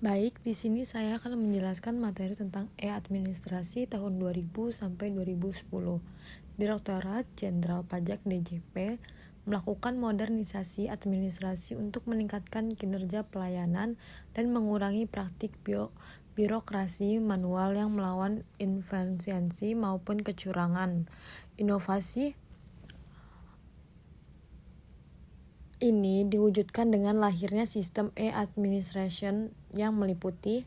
Baik, di sini saya akan menjelaskan materi tentang e-administrasi tahun 2000 sampai 2010. Direktorat Jenderal Pajak (DJP) melakukan modernisasi administrasi untuk meningkatkan kinerja pelayanan dan mengurangi praktik birokrasi manual yang melawan efisiensi maupun kecurangan. Inovasi ini diwujudkan dengan lahirnya sistem e-administration yang meliputi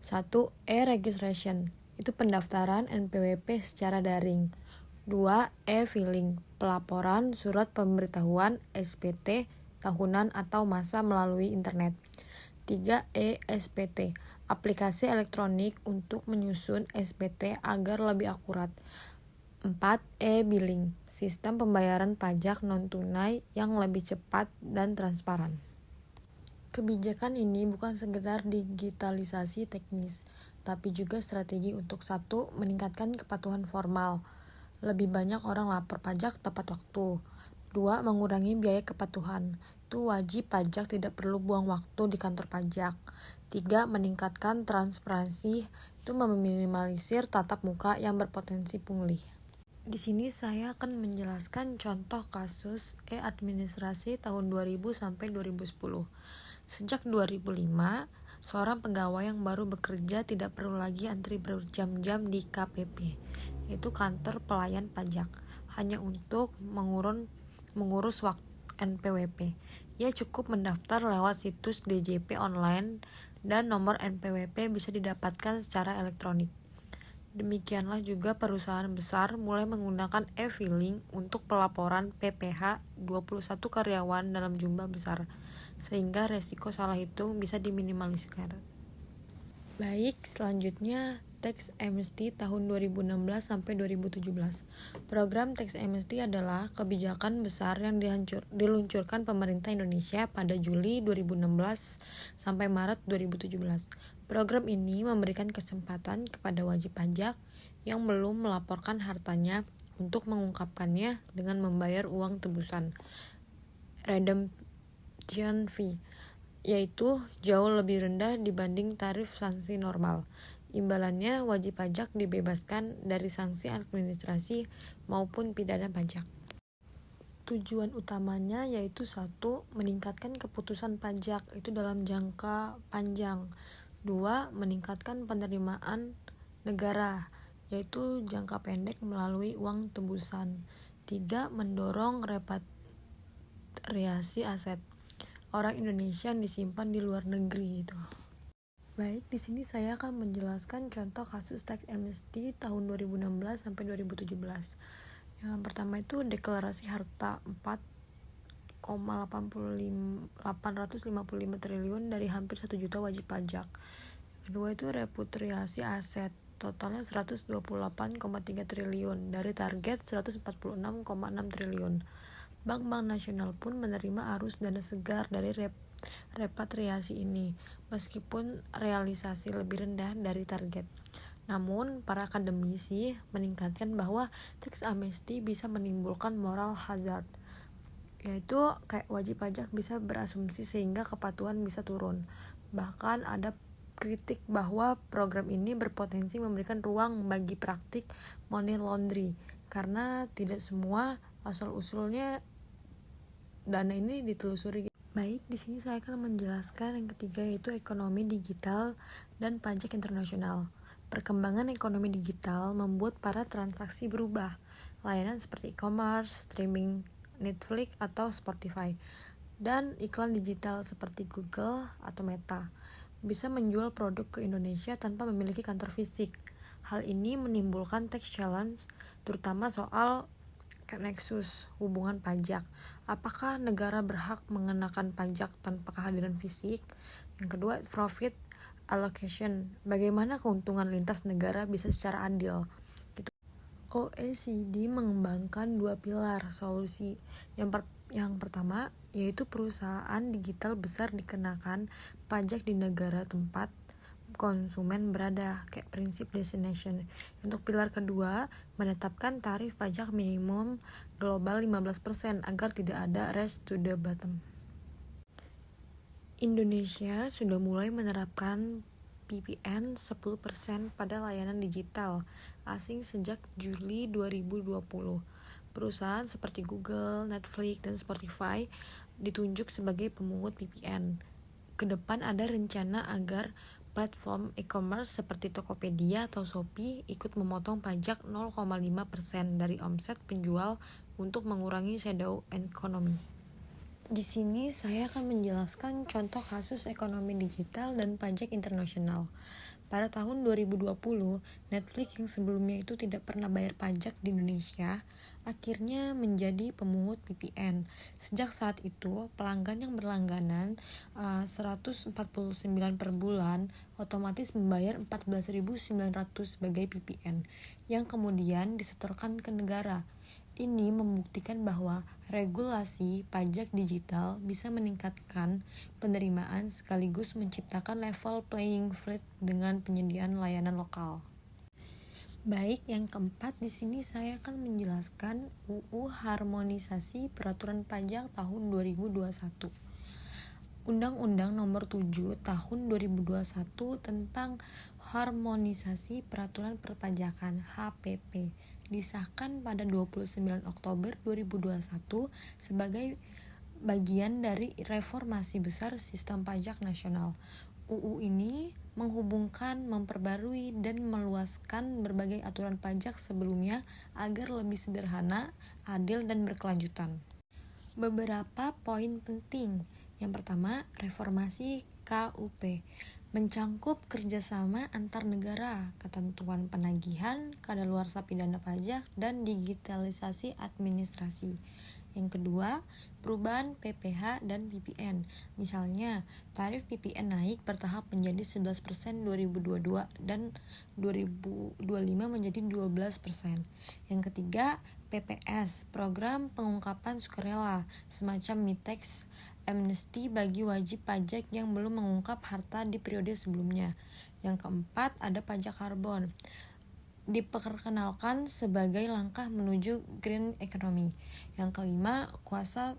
1. E-registration, itu pendaftaran NPWP secara daring. 2. E-filing, pelaporan surat pemberitahuan SPT tahunan atau masa melalui internet. 3. E-SPT, aplikasi elektronik untuk menyusun SPT agar lebih akurat. 4. E-billing, sistem pembayaran pajak non-tunai yang lebih cepat dan transparan. Kebijakan ini bukan sekedar digitalisasi teknis, tapi juga strategi untuk 1. Meningkatkan kepatuhan formal. Lebih banyak orang lapor pajak tepat waktu. 2. Mengurangi biaya kepatuhan. Itu wajib pajak tidak perlu buang waktu di kantor pajak. 3. Meningkatkan transparansi. Itu meminimalisir tatap muka yang berpotensi pungli. Di sini saya akan menjelaskan contoh kasus e-administrasi tahun 2000 sampai 2010. Sejak 2005, seorang pegawai yang baru bekerja tidak perlu lagi antri berjam-jam di KPP, yaitu kantor pelayan pajak, hanya untuk mengurus NPWP. Ia cukup mendaftar lewat situs DJP online dan nomor NPWP bisa didapatkan secara elektronik. Demikianlah juga perusahaan besar mulai menggunakan e-filing untuk pelaporan PPh 21 karyawan dalam jumlah besar, sehingga resiko salah hitung bisa diminimalisir. Baik, selanjutnya Tax Amnesty tahun 2016 sampai 2017. Program Tax Amnesty adalah kebijakan besar yang diluncurkan pemerintah Indonesia pada Juli 2016 sampai Maret 2017. Program ini memberikan kesempatan kepada wajib pajak yang belum melaporkan hartanya untuk mengungkapkannya dengan membayar uang tebusan redemption fee, yaitu jauh lebih rendah dibanding tarif sanksi normal. Imbalannya, wajib pajak dibebaskan dari sanksi administrasi maupun pidana pajak. Tujuan utamanya yaitu 1. Meningkatkan keputusan pajak itu dalam jangka panjang. 2. Meningkatkan penerimaan negara yaitu jangka pendek melalui uang tebusan. 3. Mendorong repatriasi aset orang Indonesia yang disimpan di luar negeri itu. Baik, di sini saya akan menjelaskan contoh kasus tax amnesty tahun 2016 sampai 2017. Yang pertama itu deklarasi harta 4,855 triliun dari hampir 1 juta wajib pajak. Kedua itu repatriasi aset, totalnya 128,3 triliun dari target 146,6 triliun. Bank nasional pun menerima arus dana segar dari repatriasi ini, meskipun realisasi lebih rendah dari target. Namun, para akademisi meningkatkan bahwa tax amnesty bisa menimbulkan moral hazard, yaitu kayak wajib pajak bisa berasumsi sehingga kepatuhan bisa turun. Bahkan ada kritik bahwa program ini berpotensi memberikan ruang bagi praktik money laundry karena tidak semua asal-usulnya dana ini ditelusuri. Baik, di sini saya akan menjelaskan yang ketiga yaitu ekonomi digital dan pajak internasional. Perkembangan ekonomi digital membuat para transaksi berubah. Layanan seperti e-commerce, streaming, Netflix atau Spotify, dan iklan digital seperti Google atau Meta bisa menjual produk ke Indonesia tanpa memiliki kantor fisik. Hal ini menimbulkan tax challenge, terutama soal nexus hubungan pajak. Apakah negara berhak mengenakan pajak tanpa kehadiran fisik? Yang kedua, profit allocation. Bagaimana keuntungan lintas negara bisa secara adil? OECD mengembangkan 2 pilar solusi. Yang pertama yaitu perusahaan digital besar dikenakan pajak di negara tempat konsumen berada, kayak prinsip destination. Untuk pilar kedua, menetapkan tarif pajak minimum global 15% agar tidak ada race to the bottom. Indonesia sudah mulai menerapkan PPN 10% pada layanan digital asing sejak Juli 2020. Perusahaan seperti Google, Netflix, dan Spotify ditunjuk sebagai pemungut PPN. Kedepan ada rencana agar platform e-commerce seperti Tokopedia atau Shopee ikut memotong pajak 0,5% dari omset penjual untuk mengurangi shadow economy. Di sini saya akan menjelaskan contoh kasus ekonomi digital dan pajak internasional. Pada tahun 2020, Netflix yang sebelumnya itu tidak pernah bayar pajak di Indonesia, akhirnya menjadi pemungut PPN. Sejak saat itu, pelanggan yang berlangganan 149 per bulan otomatis membayar 14.900 sebagai PPN, yang kemudian disetorkan ke negara. Ini membuktikan bahwa regulasi pajak digital bisa meningkatkan penerimaan sekaligus menciptakan level playing field dengan penyediaan layanan lokal. Baik, yang keempat di sini saya akan menjelaskan UU Harmonisasi Peraturan Pajak tahun 2021. Undang-Undang Nomor 7 Tahun 2021 tentang Harmonisasi Peraturan Perpajakan (HPP) disahkan pada 29 Oktober 2021 sebagai bagian dari reformasi besar sistem pajak nasional. UU ini menghubungkan, memperbarui, dan meluaskan berbagai aturan pajak sebelumnya agar lebih sederhana, adil, dan berkelanjutan. Beberapa poin penting. Yang pertama, reformasi KUP mencangkup kerjasama antar negara, ketentuan penagihan, kadaluarsa pidana pajak, dan digitalisasi administrasi. Yang kedua, perubahan PPh dan PPN. Misalnya, tarif PPN naik bertahap menjadi 11% 2022 dan 2025 menjadi 12%. Yang ketiga, PPS, program pengungkapan sukarela, semacam tax amnesty bagi wajib pajak yang belum mengungkap harta di periode sebelumnya. Yang keempat, ada pajak karbon. Diperkenalkan sebagai langkah menuju green economy. Yang kelima, kuasa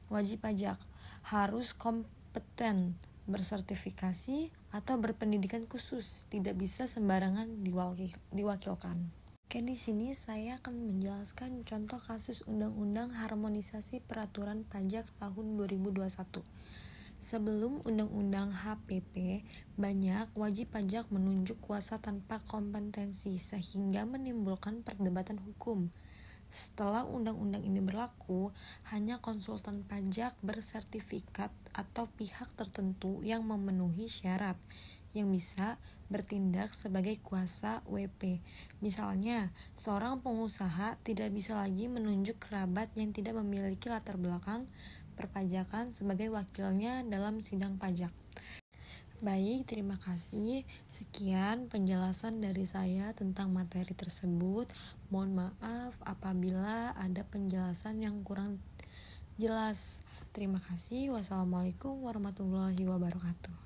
wajib pajak harus kompeten, bersertifikasi, atau berpendidikan khusus, tidak bisa sembarangan diwakilkan. Oke, di sini saya akan menjelaskan contoh kasus Undang-Undang Harmonisasi Peraturan Pajak tahun 2021. Sebelum Undang-Undang HPP, banyak wajib pajak menunjuk kuasa tanpa kompetensi sehingga menimbulkan perdebatan hukum. Setelah undang-undang ini berlaku, hanya konsultan pajak bersertifikat atau pihak tertentu yang memenuhi syarat yang bisa bertindak sebagai kuasa WP. Misalnya, seorang pengusaha tidak bisa lagi menunjuk kerabat yang tidak memiliki latar belakang perpajakan sebagai wakilnya dalam sidang pajak. Baik, terima kasih. Sekian penjelasan dari saya tentang materi tersebut. Mohon maaf apabila ada penjelasan yang kurang jelas. Terima kasih. Wassalamualaikum warahmatullahi wabarakatuh.